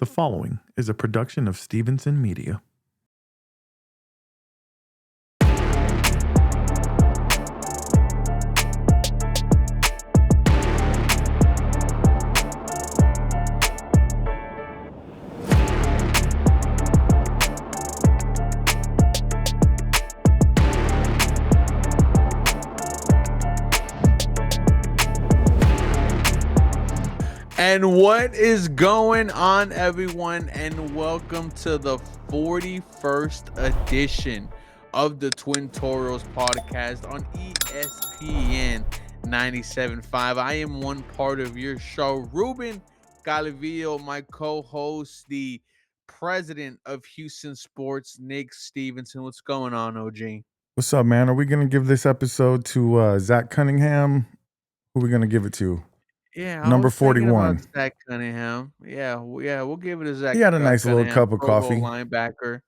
The following is a production of Stevenson Media. And what is going on, everyone? And welcome to the 41st edition of the Twin Toros podcast on ESPN 97.5. I am one part of your show, Ruben Galavillo, my co-host, the president of Houston Sports, Nick Stevenson. What's going on, OG? What's up, man? Are we going to give this episode to Zach Cunningham? Who are we going to give it to? Yeah, I Number was thinking about 41. Zach Cunningham. Yeah, we'll give it a He Zach had a nice little Cunningham, cup of Pro Bowl coffee. linebacker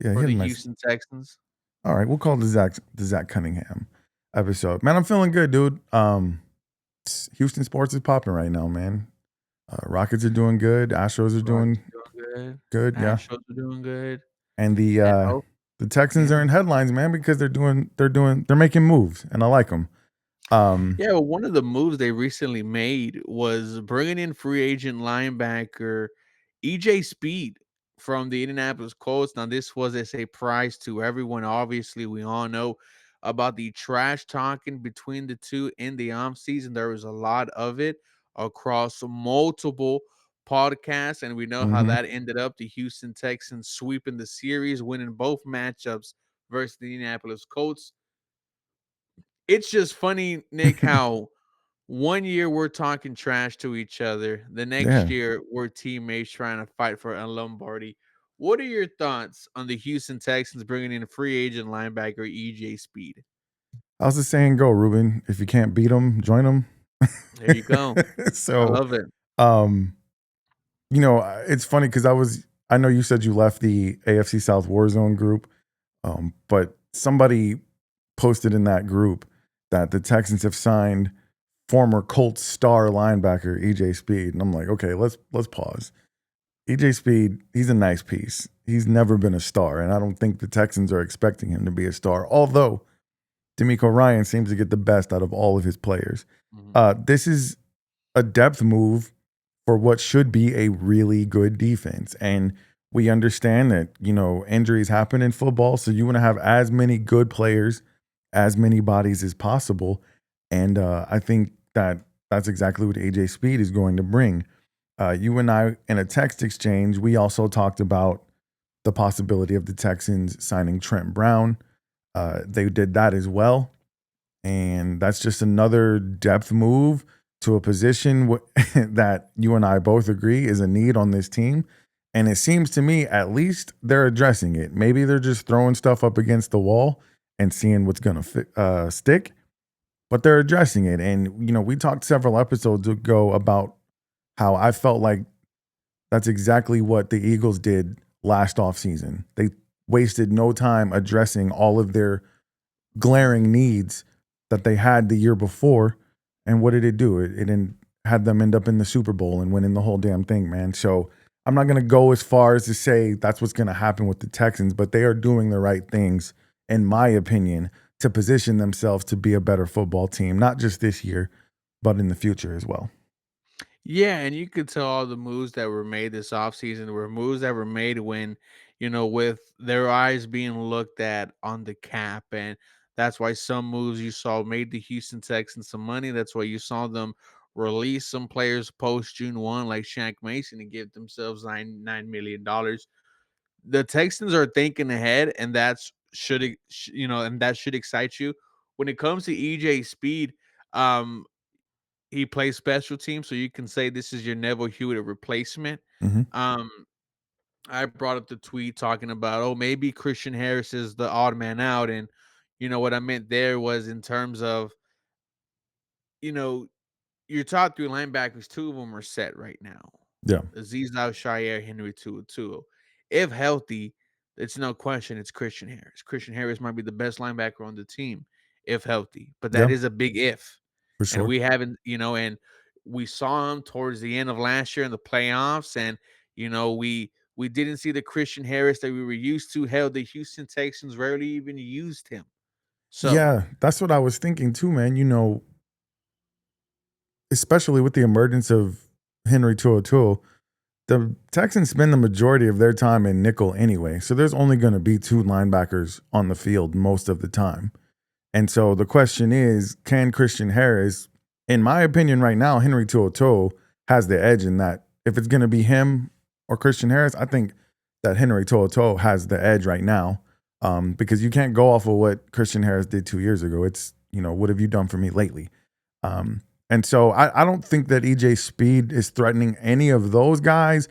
Yeah, he for had a the nice. Houston Texans. All right, we'll call it the Zach Cunningham episode. Man, I'm feeling good, dude. Houston sports is popping right now, man. Rockets are doing good. Astros are doing Good. good. Yeah, Astros are doing good. and And the Texans yeah. are in headlines, man, because they're making moves, and I like them. Yeah, well, one of the moves they recently made was bringing in free agent linebacker EJ Speed from the Indianapolis Colts. Now, this was a surprise to everyone. Obviously, we all know about the trash talking between the two in the offseason. There was a lot of it across multiple podcasts, and we know how Mhm. that ended up. The Houston Texans sweeping the series, winning both matchups versus the Indianapolis Colts. It's just funny, Nick, how one year we're talking trash to each other. The next Yeah. year we're teammates trying to fight for a Lombardi. What are your thoughts on the Houston Texans bringing in free agent linebacker EJ Speed? How's the saying go, Ruben? If you can't beat them, join them. There you go. I So, love it. um, it's funny because I know you said you left the AFC South Warzone group, but somebody posted in that group that the Texans have signed former Colts star linebacker EJ Speed, and I'm like, okay, let's pause. EJ Speed, he's a nice piece. He's never been a star, and I don't think the Texans are expecting him to be a star. Although D'Amico Ryan seems to get the best out of all of his players. Mhm. This is a depth move for what should be a really good defense. And we understand that, injuries happen in football. So you want to have as many good players, as many bodies as possible. And I think that that's exactly what AJ Speed is going to bring. You and I, in a text exchange, we also talked about the possibility of the Texans signing Trent Brown. They did that as well. And that's just another depth move to a position that you and I both agree is a need on this team. And it seems to me, at least they're addressing it. Maybe they're just throwing stuff up against the wall and seeing what's going to stick, but they're addressing it. And, we talked several episodes ago about how I felt like that's exactly what the Eagles did last offseason. They wasted no time addressing all of their glaring needs that they had the year before. And what did it do? It had them end up in the Super Bowl and winning the whole damn thing, man. So I'm not going to go as far as to say that's what's going to happen with the Texans, but they are doing the right things, in my opinion, to position themselves to be a better football team, not just this year, but in the future as well. Yeah, and you could tell all the moves that were made this offseason were moves that were made when, with their eyes being looked at on the cap. And that's why some moves you saw made the Houston Texans some money. That's why you saw them release some players post June 1, like Shaq Mason, and give themselves $9 million. The Texans are thinking ahead, and that should excite you. When it comes to EJ Speed, um, he plays special teams, so you can say this is your Neville Hewitt replacement. Mm-hmm. Um, I brought up the tweet talking about, oh, maybe Christian Harris is the odd man out. And, what I meant there was in terms of, you know, your top three linebackers, two of them are set right now. Yeah. Azeez Al-Shaair, Henry To'oTo'o. If healthy, it's no question it's Christian Harris. Christian Harris might be the best linebacker on the team if healthy, but that Yeah, is a big if. for And sure. we haven't, and we saw him towards the end of last year in the playoffs. And, We didn't see the Christian Harris that we were used to. Hell, the Houston Texans rarely even used him. So Yeah, that's what I was thinking too, man. Especially with the emergence of Henry To'oTo'o, the Texans spend the majority of their time in nickel anyway. So there's only going to be two linebackers on the field most of the time. And so the question is, can Christian Harris, in my opinion right now, Henry To'oTo'o has the edge in that. If it's going to be him or Christian Harris, I think that Henry To'oTo'o has the edge right now, because you can't go off of what Christian Harris did 2 years ago. It's, what have you done for me lately? And so I don't think that EJ Speed is threatening any of those guys.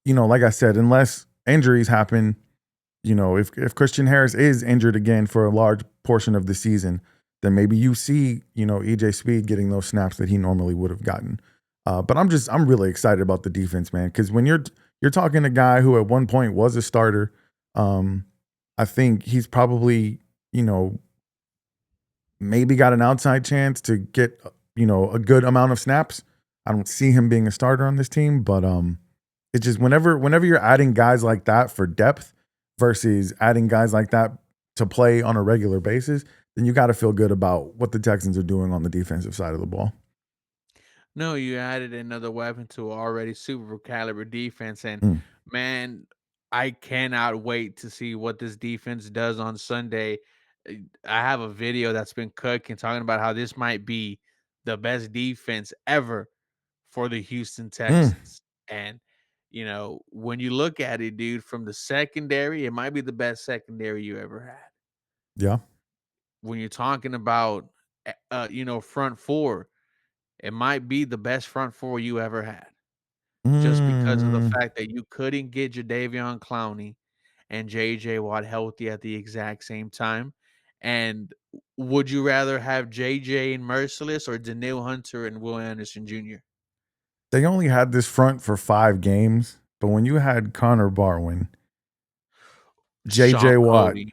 Like I said, unless injuries happen, if Christian Harris is injured again for a large portion of the season, then maybe you see, EJ Speed getting those snaps that he normally would have gotten. But I'm really excited about the defense, man, because when you're talking a guy who at one point was a starter, I think he's probably, maybe got an outside chance to get, a good amount of snaps. I don't see him being a starter on this team, but it's just whenever you're adding guys like that for depth versus adding guys like that to play on a regular basis, then you got to feel good about what the Texans are doing on the defensive side of the ball. no, you added another weapon to an already super caliber defense, and Mm. man, I cannot wait to see what this defense does on Sunday. I have a video that's been cooking talking about how this might be the best defense ever for the Houston Mm. Texans. And when you look at it, dude, from the secondary, it might be the best secondary you ever had. Yeah. When you're talking about front four, it might be the best front four you ever had. Just because of the Mm. fact that you couldn't get Jadeveon Clowney and JJ Watt healthy at the exact same time. And would you rather have JJ and Merciless or Daniil Hunter and Will Anderson Jr.? They only had this front for 5 games, but when you had Connor Barwin, JJ Sean Watt, Cody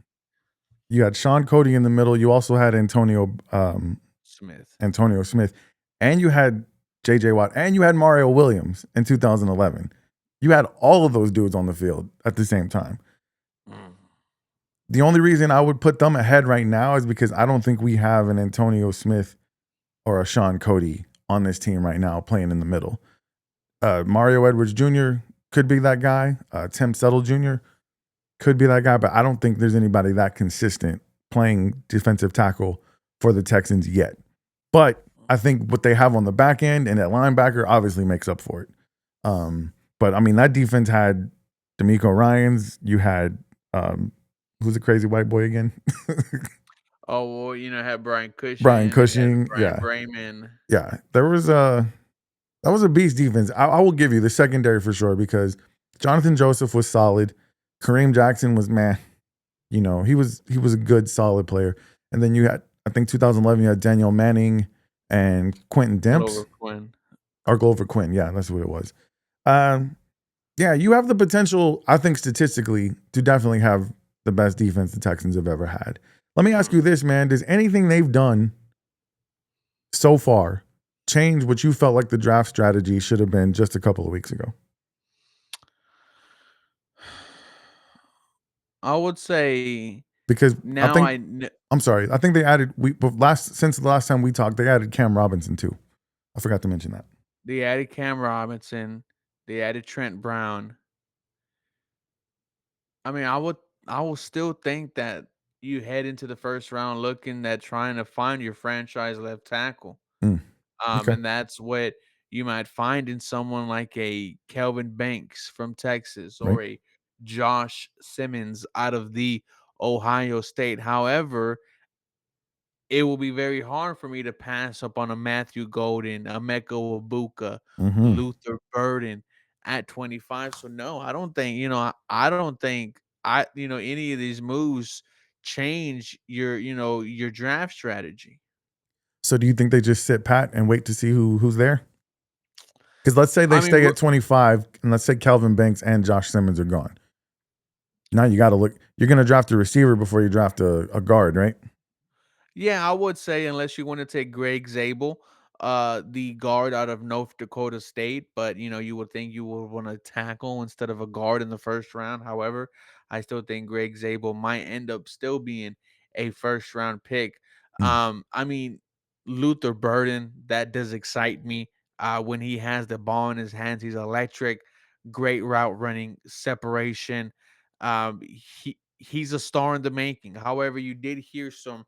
you had Sean Cody in the middle, you also had Smith. Antonio Smith, and you had JJ Watt, and you had Mario Williams in 2011. You had all of those dudes on the field at the same time. Mm. The only reason I would put them ahead right now is because I don't think we have an Antonio Smith or a Sean Cody on this team right now playing in the middle. Mario Edwards Jr. could be that guy. Tim Settle Jr. could be that guy, but I don't think there's anybody that consistent playing defensive tackle for the Texans yet. But I think what they have on the back end and at linebacker obviously makes up for it. But I mean, that defense had D'Amico Ryans. You had who's the crazy white boy again? Oh, well, had Brian Brian Cushing, you had Cushing. Brian Yeah, Brayman. yeah. That was a beast defense. I will give you the secondary for sure because Jonathan Joseph was solid. Kareem Jackson was man. He was a good solid player. And then you had, I think 2011, you had Daniel Manning and Quentin Demps. Glover Quinn. Yeah, that's what it was. Yeah, you have the potential, I think, statistically, to definitely have the best defense the Texans have ever had. Let me ask you this, man. Does anything they've done so far change what you felt like the draft strategy should have been just a couple of weeks ago? I would say Because now I'm sorry, I think they added since the last time we talked, they added Cam Robinson too. I forgot to mention that. they added Cam Robinson, they added Trent Brown. I mean, I will still think that you head into the first round looking at trying to find your franchise left tackle. Mm, okay. And that's what you might find in someone like a Kelvin Banks from Texas Right. or a Josh Simmons out of the Ohio State. However, it will be very hard for me to pass up on a Matthew Golden, a Mecca Wabuka, Mm-hmm. Luther Burden at 25. So no, I don't think, I don't think any of these moves change your draft strategy. So do you think they just sit pat and wait to see who's there? Because let's say they I mean, stay at 25, and let's say Kelvin Banks and Josh Simmons are gone. Now you got to look. You're going to draft a receiver before you draft a guard, right? yeah, I would say unless you want to take Greg Zabel, the guard out of North Dakota State, but you would think you would want to tackle instead of a guard in the first round. However, I still think Greg Zabel might end up still being a first round pick. Mm, I mean, Luther Burden, that does excite me. When he has the ball in his hands, he's electric, great route running, separation. He's a star in the making. However, you did hear some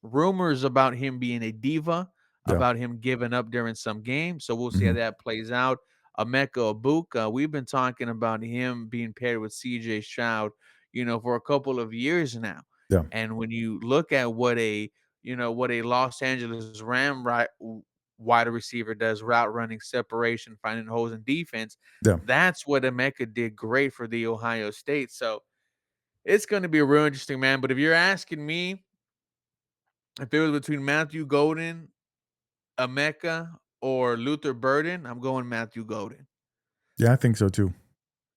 rumors about him being a diva, yeah. about him giving up during some games. So we'll see how Mhm. that plays out. Emeka Ibuka, we've been talking about him being paired with CJ Stroud, for a couple of years now. Yeah. And when you look at what a Los Angeles wide receiver does, route running, separation, finding holes in defense, Yeah. that's what Emeka did great for the Ohio State. So it's going to be a real interesting, man. But if you're asking me, if it was between Matthew Golden, Emeka, or Luther Burden, I'm going Matthew Golden. Yeah, I think so too.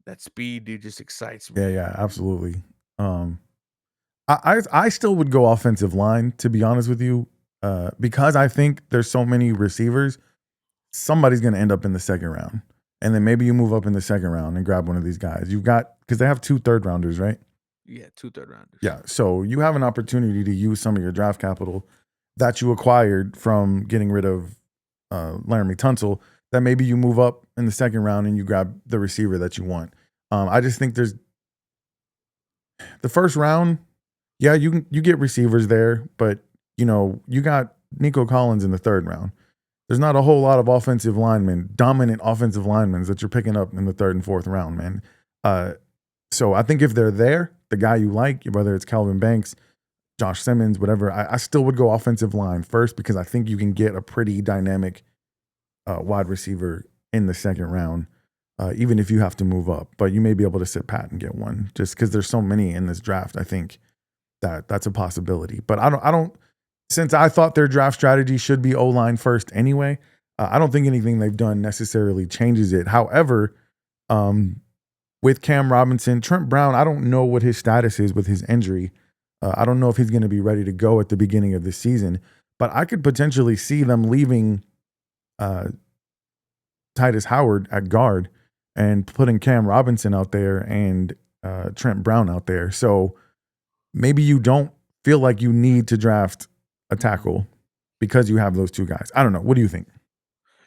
That speed, dude, just excites Yeah, me. yeah, absolutely. Um, I still would go offensive line, to be honest with you, because I think there's so many receivers. Somebody's going to end up in the second round, and then maybe you move up in the second round and grab one of these guys. You've got, because they have 2 third rounders, right? Yeah, 2 third rounders. Yeah. So you have an opportunity to use some of your draft capital that you acquired from getting rid of Laramie Tunsil. That maybe you move up in the second round and you grab the receiver that you want. I just think there's the first round. Yeah, you get receivers there, but you got Nico Collins in the third round. There's not a whole lot of dominant offensive linemen that you're picking up in the third and fourth round, man. So I think if they're there, the guy you like, whether it's Calvin Banks, Josh Simmons, whatever, I still would go offensive line first because I think you can get a pretty dynamic wide receiver in the second round, even if you have to move up. But you may be able to sit pat and get one just because there's so many in this draft. I think that's a possibility. But I don't. Since I thought their draft strategy should be O-line first anyway, I don't think anything they've done necessarily changes it. However, with Cam Robinson, Trent Brown, I don't know what his status is with his injury. I don't know if he's going to be ready to go at the beginning of the season, but I could potentially see them leaving Titus Howard at guard and putting Cam Robinson out there and Trent Brown out there. So maybe you don't feel like you need to draft a tackle because you have those 2 guys. I don't know. What do you think?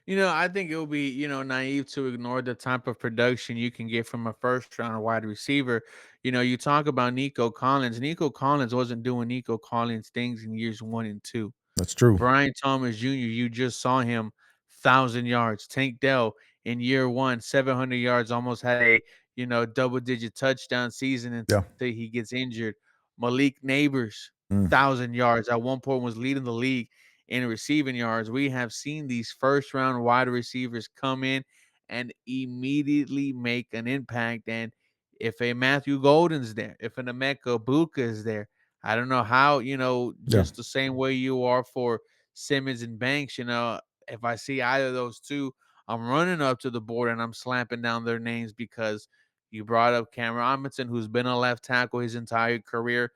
I think it would be, naive to ignore the type of production you can get from a first round wide receiver. You talk about Nico Collins. Nico Collins wasn't doing Nico Collins things in years 1 and 2. That's true. Brian Thomas Jr., you just saw him 1,000 yards. Tank Dell in year 1, 700 yards, almost had a double-digit touchdown season until Yeah. he gets injured. Malik Neighbors, Mm. 1,000 yards. At one point was leading the league in receiving yards. We have seen these first-round wide receivers come in and immediately make an impact. And if a Matthew Golden's there, if an Emeka Ibuka is there, I don't know how, Yeah. just the same way you are for Simmons and Banks, if I see either of those 2, I'm running up to the board and I'm slapping down their names because you brought up Cam Robinson, who's been a left tackle his entire career.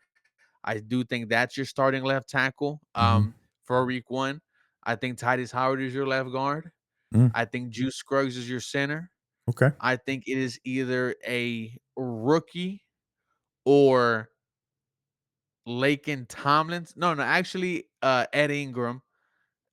I do think that's your starting left tackle Mm-hmm. for week 1. I think Titus Howard is your left guard. Mm. I think Juice Scruggs is your center. Okay. I think it is either a rookie or Laken Tomlins. No, actually, Ed Ingram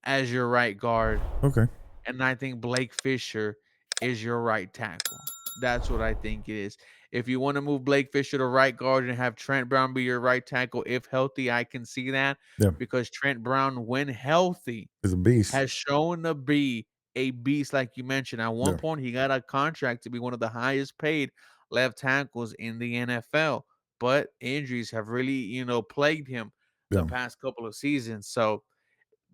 as your right guard, Okay. and I think Blake Fisher is your right tackle. That's what I think it is. If you want to move Blake Fisher to right guard and have Trent Brown be your right tackle, if healthy, I can see that Yeah. because Trent Brown, when healthy, It's a beast. has shown to be a beast, like you mentioned. At one Yeah. point, he got a contract to be one of the highest paid left tackles in the NFL, but injuries have really, plagued him the Yeah. past couple of seasons. So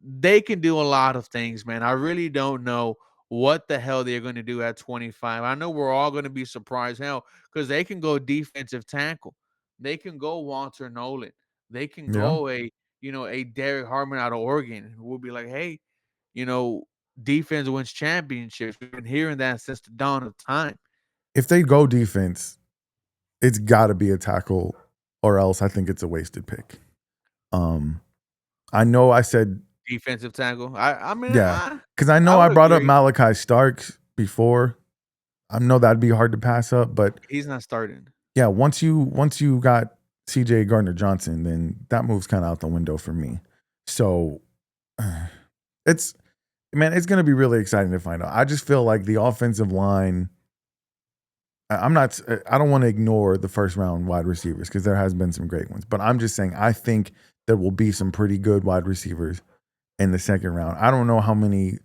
they can do a lot of things, man. I really don't know what the hell they're going to do at 25. I know we're all going to be surprised, hell, because they can go defensive tackle. They can go Walter Nolan. They can Yeah. go a Derek Harmon out of Oregon. We'll be like, hey, you know, defense wins championships. We've been hearing that since the dawn of time. If they go defense, it's got to be a tackle, or else I think it's a wasted pick. I know I said Defensive tackle. I mean, Yeah, because I I know I would brought up agree. Malachi Starks before. I know that'd be hard to pass up, but He's not starting. yeah, once you got CJ Gardner Johnson, then that move's kind of out the window for me. So it's man, it's gonna be really exciting to find out. I just feel like the offensive line. I'm not. I don't want to ignore the first round wide receivers because there has been some great ones, but I'm just saying I think there will be some pretty good wide receivers in the second round. I don't know how many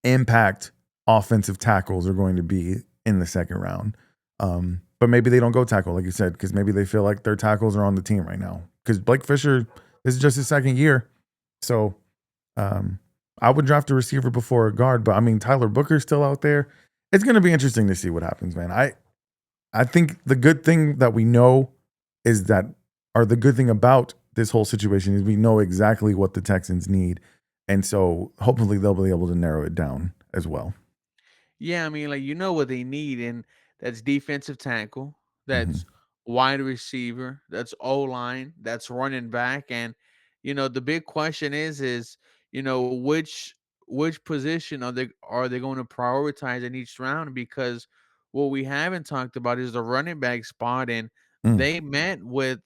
impact offensive tackles are going to be in the second round. But maybe they don't go tackle, like you said, because maybe they feel like their tackles are on the team right now. Because Blake Fisher, this is just his second year. So um, I would draft a receiver before a guard. But I mean, Tyler Booker's still out there. It's going to be interesting to see what happens, man. I think the good thing that we know is that, or the good thing about this whole situation is we know exactly what the Texans need. And so hopefully they'll be able to narrow it down as well. Yeah, I mean, like what they need, and that's defensive tackle, Hmm. that's wide receiver, that's O line, that's running back, and the big question is which position are they going to prioritize in each round? Because what we haven't talked about is the running back spot, and Mm, they met with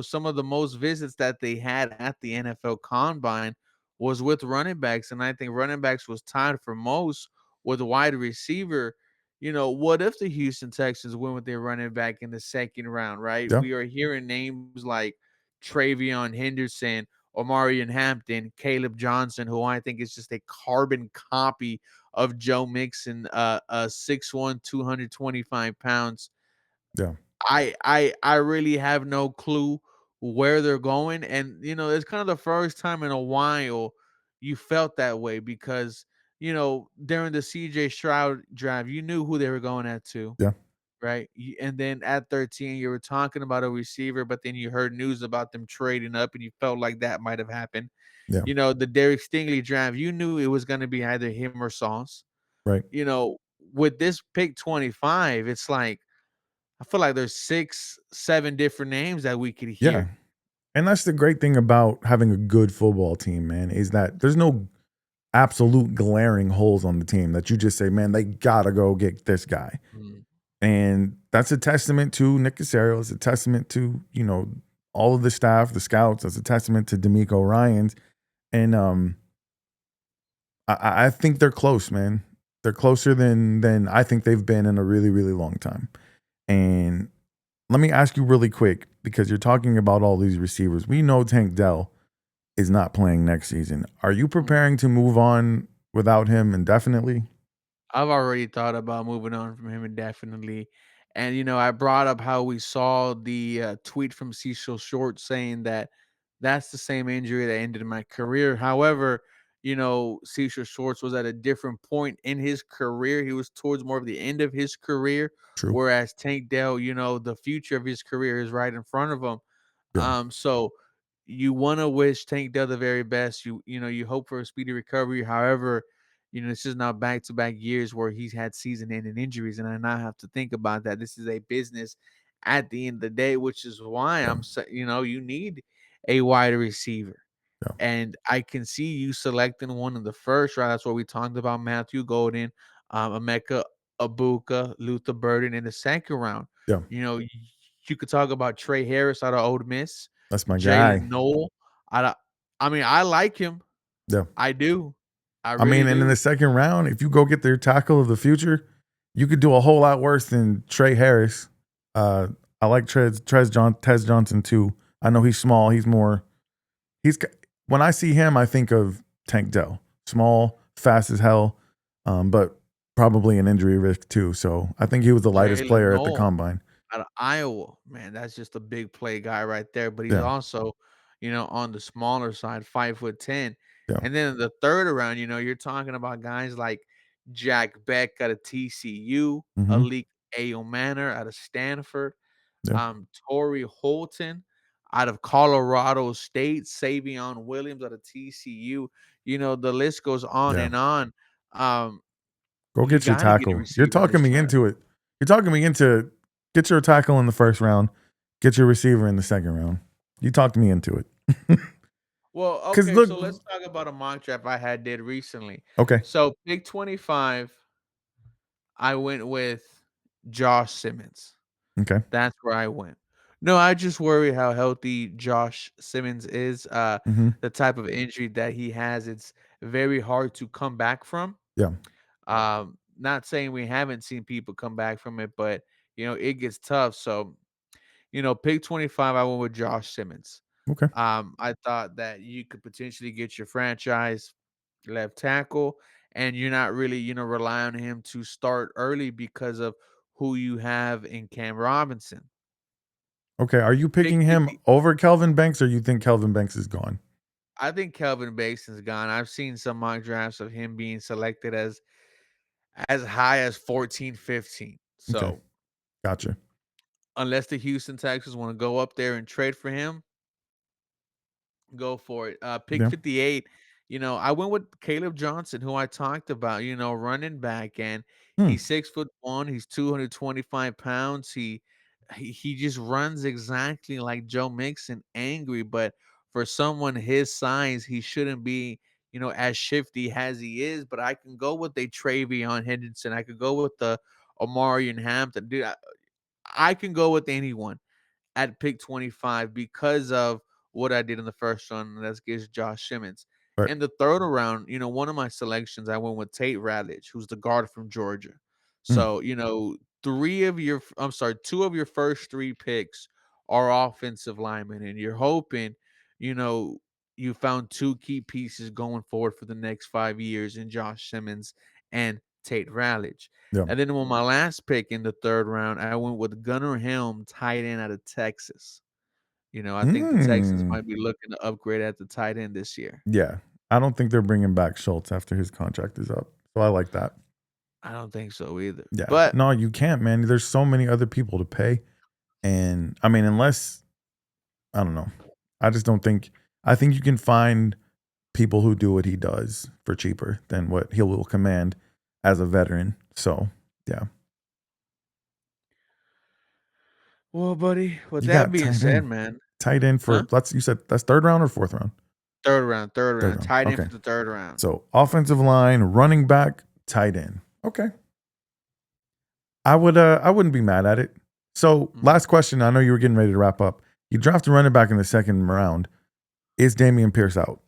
some of the most visits that they had at the NFL Combine was with running backs, and I think running backs was tied for most with a wide receiver. What if the Houston Texans went with their running back in the second round, right? yeah, We are hearing names like Travion Henderson, Omarion Hampton, Caleb Johnson, who I think is just a carbon copy of Joe Mixon, 6'1", 225 pounds. yeah, I really have no clue where they're going, and it's kind of the first time in a while you felt that way because during the CJ Stroud draft, you knew who they were going at too, yeah, right? And then at 13, you were talking about a receiver, but then you heard news about them trading up, and you felt like that might have happened. yeah, The Derek Stingley draft, you knew it was going to be either him or Sauce. right. You know, with this pick 25, it's like I feel like there's 6, 7 different names that we could Yeah. hear. And that's the great thing about having a good football team, man, is that there's no absolute glaring holes on the team that you just say, man, they gotta go get this guy. Mm. And that's a testament to Nick Casario. It's a testament to, all of the staff, the scouts. It's a testament to D'Amico Ryans. And I think they're close, man. They're closer than I think they've been in a really, really long time. And let me ask you really quick, because you're talking about all these receivers. We know Tank Dell is not playing next season. Are you Mhm. preparing to move on without him indefinitely? I've already thought about moving on from him indefinitely. And, I brought up how we saw the tweet from Cecil Short saying that that's the same injury that ended my career. However, Cecil Shorts was at a different point in his career. He was towards more of the end of his career, True. whereas Tank Dell, the future of his career is right in front of him. Yeah. So you want to wish Tank Dell the very best. You hope for a speedy recovery. However, this is not back to back years where he's had season ending injuries, and I now have to think about that. This is a business at the end of the day, which is why Yeah. you need a wide receiver. Yeah. And I can see you selecting one in the first round. That's what we talked about: Matthew Golden, Emeka Abuka, Luther Burden in the second round. Yeah. You could talk about Trey Harris out of Ole Miss, That's my guy. Jalen Noel out of. I mean, I like him. Yeah. I do. I I really mean, and in the do. second round, if you go get their tackle of the future, you could do a whole lot worse than Trey Harris. I like Tez Johnson too. I know he's small. He's when I see him, I think of Tank Dell, small, fast as hell, but probably an injury risk too. So I think he was the lightest Jalen player at the Noel combine. out of Iowa, man, that's just a big play guy right there. But he's Yeah, also, on the smaller side, 5'10". yeah, And then in the third round, you're talking about guys like Jack Beck out of TCU, hmm, Alik Manor out of Stanford, yeah, Torrey Holton out of Colorado State, Savion Williams out of TCU. The list goes on yeah. and on. Um, Go you get your got to get a tackle. You're receiver in talking this me draft. into it. You're talking me into get your tackle in the first round, get your receiver in the second round. You talked me into it. Well, Because okay, look, so let's talk about a mock draft I did recently. okay, So pick 25, I went with Josh Simmons. okay, That's where I went. No, I just worry how healthy Josh Simmons is. hmm, The type of injury that he has, it's very hard to come back from. yeah, Not saying we haven't seen people come back from it, but it gets tough. So, pick 25, I went with Josh Simmons. okay, I thought that you could potentially get your franchise left tackle, and you're not really, rely on him to start early because of who you have in Cam Robinson. okay. Are you Pick picking him 50. over Kelvin Banks, or you think Kelvin Banks is gone? I think Kelvin Basin's gone. I've seen some mock drafts of him being selected as high as 14, 15. Okay, So gotcha. unless the Houston Texans want to go up there and trade for him, go for it. Pick Yeah. 58. I went with Caleb Johnson, who I talked about, running back, and Hmm. he's 6'1", he's 225 pounds. He just runs exactly like Joe Mixon, angry, but for someone his size, he shouldn't be, as shifty as he is. But I can go with a Travion Henderson. I could go with the Omarion Hampton. Dude, I can go with anyone at pick 25 because of what I did in the first round, and that's against Josh Simmons. Right. In the third round, one of my selections, I went with Tate Radlich, who's the guard from Georgia. Hmm. So, two of your first three picks are offensive linemen, and you're hoping, you know, you found two key pieces going forward for the next 5 years in Josh Simmons and Tate Radlich. Yeah. And then on my last pick in the third round, I went with Gunnar Helm, tight end out of Texas. I think the Texans Hmm. might be looking to upgrade at the tight end this year. Yeah. I don't think they're bringing back Schultz after his contract is up. So I like that. I don't think so either. Yeah. But No, you can't, man. There's so many other people to pay. And I mean, unless, I don't know. I just don't think, I think you can find people who do what he does for cheaper than what he will command as a veteran. So, yeah. well, buddy, with You that got being tight said, end. man, Tight end huh? for, you said that's third round or fourth round? Third Third round, round. tight end Okay. for the third round. So offensive line, running back, tight end. Okay. I wouldn't be mad at it. So Mhm. last question. I know you were getting ready to wrap up. You drafted a running back in the second round. Is Damian Pierce out?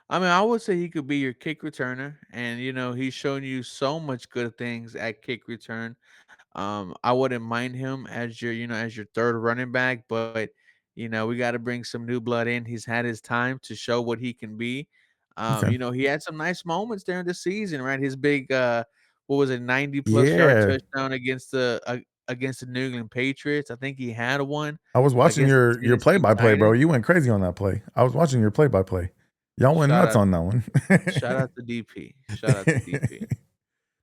I mean, I would say he could be your kick returner, and he's shown you so much good things at kick return. I wouldn't mind him as your third running back, but we got to bring some new blood in. He's had his time to show what he can be. Okay. He had some nice moments during the season, right? His big what was it, 90 plus yard Yeah. touchdown against the New England Patriots. I think he had one I was watching against the your play Tennessee by play, bro. Titans. You went crazy on that play. I was watching your play by play. Y'all went Shout nuts out on that one. shout out to DP. Shout out to DP.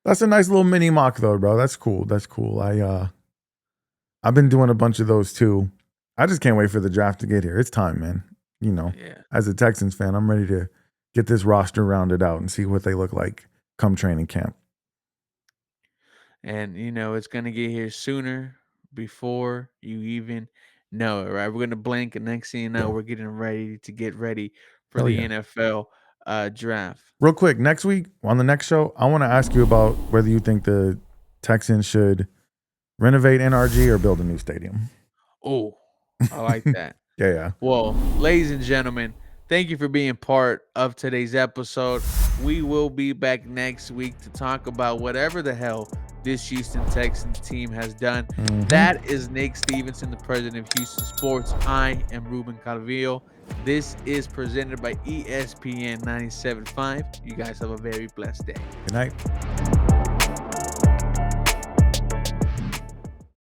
That's a nice little mini mock though, bro. That's cool. That's cool. I've been doing a bunch of those too. I just can't wait for the draft to get here. It's time, man. Yeah. As a Texans fan, I'm ready to get this roster rounded out and see what they look like come training camp. And it's gonna get here sooner before you even know it, right? We're gonna blink, and next thing you know, Yeah. we're getting ready to get ready for Hell the yeah. NFL draft. Real quick, next week on the next show, I want to ask you about whether you think the Texans should renovate NRG or build a new stadium. Oh, I like that. Yeah. Well, ladies and gentlemen, thank you for being part of today's episode. We will be back next week to talk about whatever the hell this Houston Texans team has done. Mhm. That is Nick Stevenson, the president of Houston Sports. I am Ruben Calvillo. This is presented by ESPN 97.5. You guys have a very blessed day. Good night.